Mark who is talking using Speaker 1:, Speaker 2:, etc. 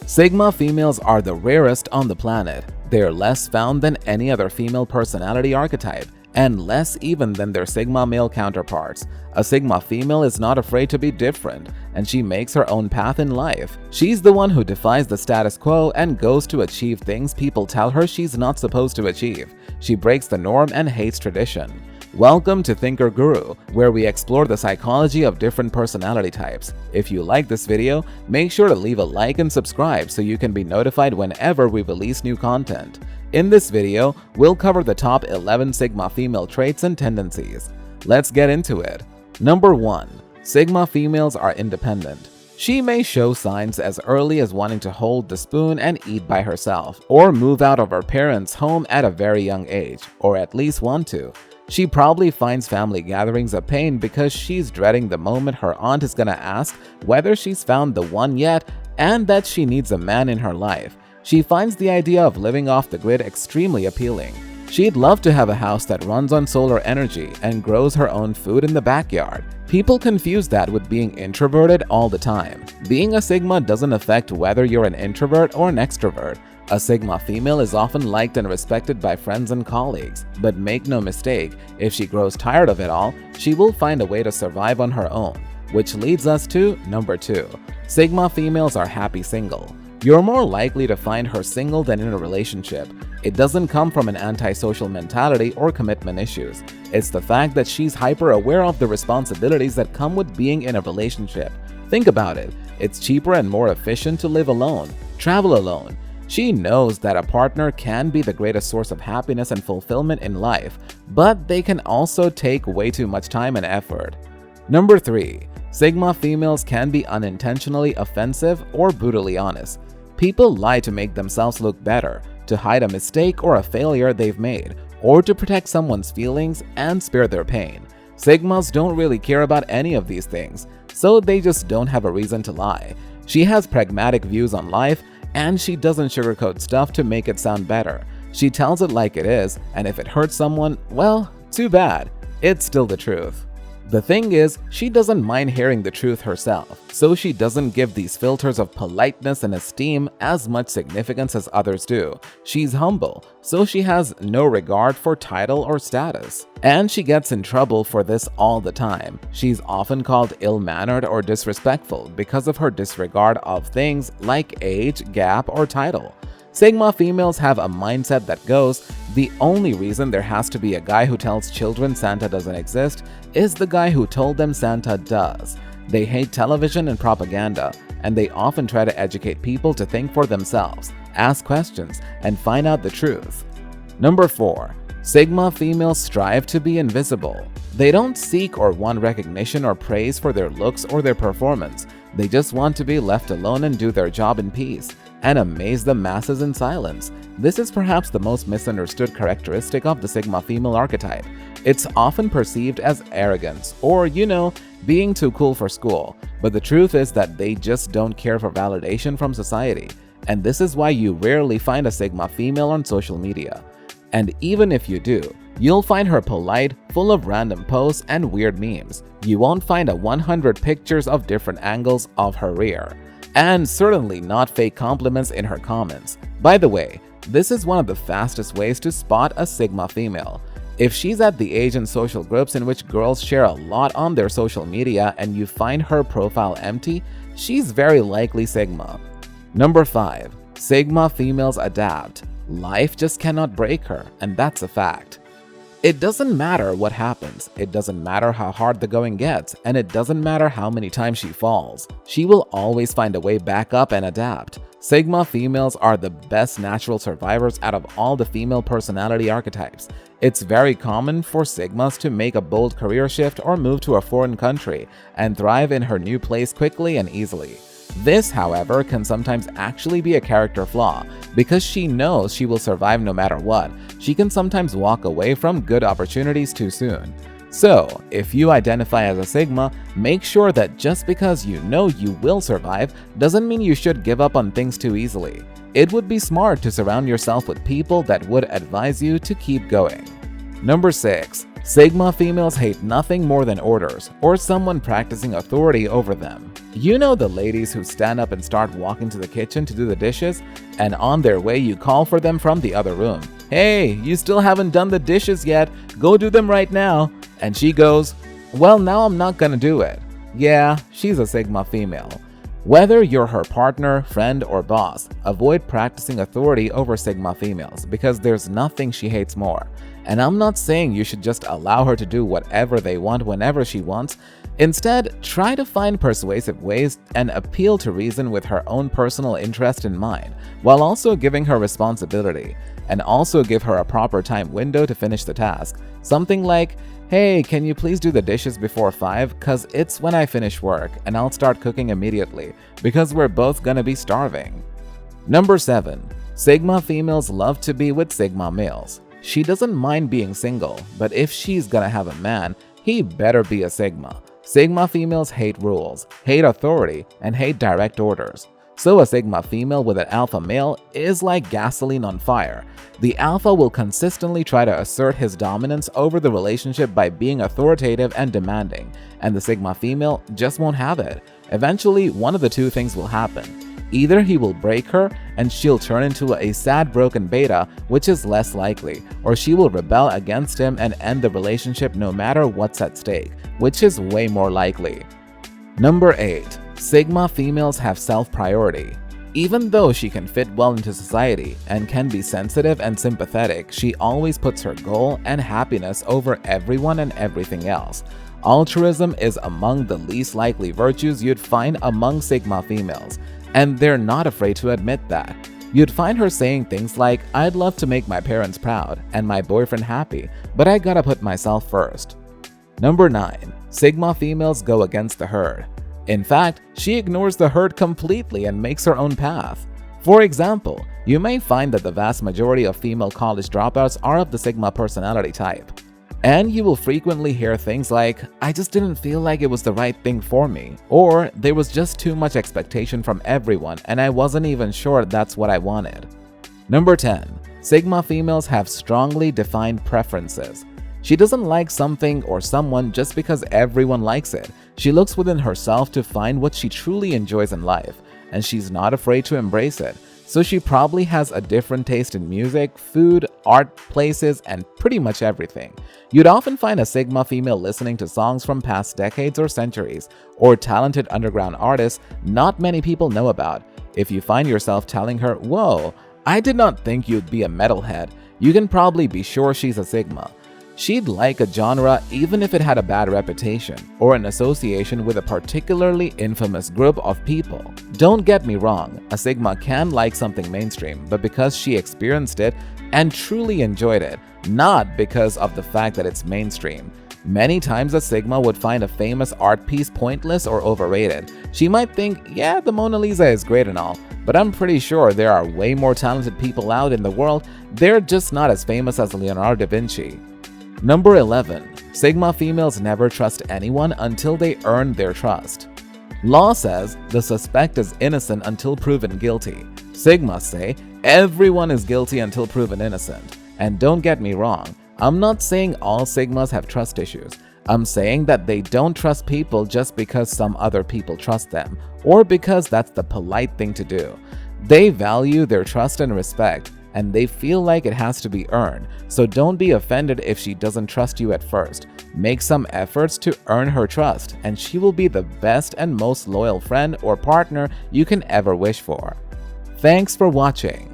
Speaker 1: Sigma females are the rarest on the planet. They are less found than any other female personality archetype, and less even than their Sigma male counterparts. A Sigma female is not afraid to be different, and she makes her own path in life. She's the one who defies the status quo and goes to achieve things people tell her she's not supposed to achieve. She breaks the norm and hates tradition. Welcome to Thinker Guru, where we explore the psychology of different personality types. If you like this video, make sure to leave a like and subscribe so you can be notified whenever we release new content. In this video, we'll cover the top 11 Sigma female traits and tendencies. Let's get into it. Number 1. Sigma females are independent. She may show signs as early as wanting to hold the spoon and eat by herself, or move out of her parents' home at a very young age, or at least want to. She probably finds family gatherings a pain because she's dreading the moment her aunt is gonna ask whether she's found the one yet and that she needs a man in her life. She finds the idea of living off the grid extremely appealing. She'd love to have a house that runs on solar energy and grows her own food in the backyard. People confuse that with being introverted all the time. Being a Sigma doesn't affect whether you're an introvert or an extrovert. A Sigma female is often liked and respected by friends and colleagues, but make no mistake, if she grows tired of it all, she will find a way to survive on her own. Which leads us to number 2. Sigma females are happy single. You're more likely to find her single than in a relationship. It doesn't come from an antisocial mentality or commitment issues. It's the fact that she's hyper aware of the responsibilities that come with being in a relationship. Think about it. It's cheaper and more efficient to live alone, travel alone. She knows that a partner can be the greatest source of happiness and fulfillment in life, but they can also take way too much time and effort. Number 3. Sigma females can be unintentionally offensive or brutally honest. People lie to make themselves look better, to hide a mistake or a failure they've made, or to protect someone's feelings and spare their pain. Sigmas don't really care about any of these things, so they just don't have a reason to lie. She has pragmatic views on life, and she doesn't sugarcoat stuff to make it sound better. She tells it like it is, and if it hurts someone, well, too bad. It's still the truth. The thing is, she doesn't mind hearing the truth herself, so she doesn't give these filters of politeness and esteem as much significance as others do. She's humble, so she has no regard for title or status. And she gets in trouble for this all the time. She's often called ill-mannered or disrespectful because of her disregard of things like age, gap, or title. Sigma females have a mindset that goes, the only reason there has to be a guy who tells children Santa doesn't exist is the guy who told them Santa does. They hate television and propaganda, and they often try to educate people to think for themselves, ask questions, and find out the truth. Number 4. Sigma females strive to be invisible. They don't seek or want recognition or praise for their looks or their performance. They just want to be left alone and do their job in peace, and amaze the masses in silence. This is perhaps the most misunderstood characteristic of the Sigma female archetype. It's often perceived as arrogance or, being too cool for school, but the truth is that they just don't care for validation from society. And this is why you rarely find a Sigma female on social media. And even if you do, you'll find her polite, full of random posts and weird memes. You won't find 100 pictures of different angles of her rear. And certainly not fake compliments in her comments. By the way, this is one of the fastest ways to spot a Sigma female. If she's at the age in social groups in which girls share a lot on their social media and you find her profile empty, she's very likely Sigma. Number 5. Sigma females adapt. Life just cannot break her, and that's a fact. It doesn't matter what happens, it doesn't matter how hard the going gets, and it doesn't matter how many times she falls. She will always find a way back up and adapt. Sigma females are the best natural survivors out of all the female personality archetypes. It's very common for Sigmas to make a bold career shift or move to a foreign country and thrive in her new place quickly and easily. This, however, can sometimes actually be a character flaw. Because she knows she will survive no matter what, she can sometimes walk away from good opportunities too soon. So, if you identify as a Sigma, make sure that just because you know you will survive doesn't mean you should give up on things too easily. It would be smart to surround yourself with people that would advise you to keep going. Number 6. Sigma females hate nothing more than orders or someone practicing authority over them. You know the ladies who stand up and start walking to the kitchen to do the dishes, and on their way you call for them from the other room. "Hey, you still haven't done the dishes yet, go do them right now." And she goes, "Well, now I'm not gonna do it." Yeah, she's a Sigma female. Whether you're her partner, friend, or boss, avoid practicing authority over Sigma females because there's nothing she hates more. And I'm not saying you should just allow her to do whatever they want whenever she wants. Instead, try to find persuasive ways and appeal to reason with her own personal interest in mind, while also giving her responsibility. And also give her a proper time window to finish the task. Something like, "Hey, can you please do the dishes before 5? Cause it's when I finish work and I'll start cooking immediately because we're both gonna be starving." Number 7. Sigma females love to be with Sigma males. She doesn't mind being single, but if she's gonna have a man, he better be a Sigma. Sigma females hate rules, hate authority, and hate direct orders. So a Sigma female with an alpha male is like gasoline on fire. The alpha will consistently try to assert his dominance over the relationship by being authoritative and demanding, and the Sigma female just won't have it. Eventually, one of the two things will happen. Either he will break her and she'll turn into a sad broken beta, which is less likely, or she will rebel against him and end the relationship no matter what's at stake, which is way more likely. Number 8. Sigma females have self-priority. Even though she can fit well into society and can be sensitive and sympathetic, she always puts her goal and happiness over everyone and everything else. Altruism is among the least likely virtues you'd find among Sigma females, and they're not afraid to admit that. You'd find her saying things like, "I'd love to make my parents proud and my boyfriend happy, but I gotta put myself first." Number 9. Sigma females go against the herd. In fact, she ignores the herd completely and makes her own path. For example, you may find that the vast majority of female college dropouts are of the Sigma personality type. And you will frequently hear things like, "I just didn't feel like it was the right thing for me," or "There was just too much expectation from everyone and I wasn't even sure that's what I wanted." Number 10. Sigma females have strongly defined preferences. She doesn't like something or someone just because everyone likes it. She looks within herself to find what she truly enjoys in life, and she's not afraid to embrace it. So she probably has a different taste in music, food, art, places, and pretty much everything. You'd often find a Sigma female listening to songs from past decades or centuries, or talented underground artists not many people know about. If you find yourself telling her, "Whoa, I did not think you'd be a metalhead," you can probably be sure she's a Sigma. She'd like a genre even if it had a bad reputation or an association with a particularly infamous group of people. Don't get me wrong, a Sigma can like something mainstream, but because she experienced it and truly enjoyed it, not because of the fact that it's mainstream. Many times a Sigma would find a famous art piece pointless or overrated. She might think, "Yeah, the Mona Lisa is great and all, but I'm pretty sure there are way more talented people out in the world. They're just not as famous as Leonardo da Vinci." Number 11. Sigma females never trust anyone until they earn their trust. Law says the suspect is innocent until proven guilty. Sigmas say everyone is guilty until proven innocent. And don't get me wrong, I'm not saying all Sigmas have trust issues. I'm saying that they don't trust people just because some other people trust them, or because that's the polite thing to do. They value their trust and respect, and they feel like it has to be earned, so don't be offended if she doesn't trust you at first. Make some efforts to earn her trust, and she will be the best and most loyal friend or partner you can ever wish for. Thanks for watching.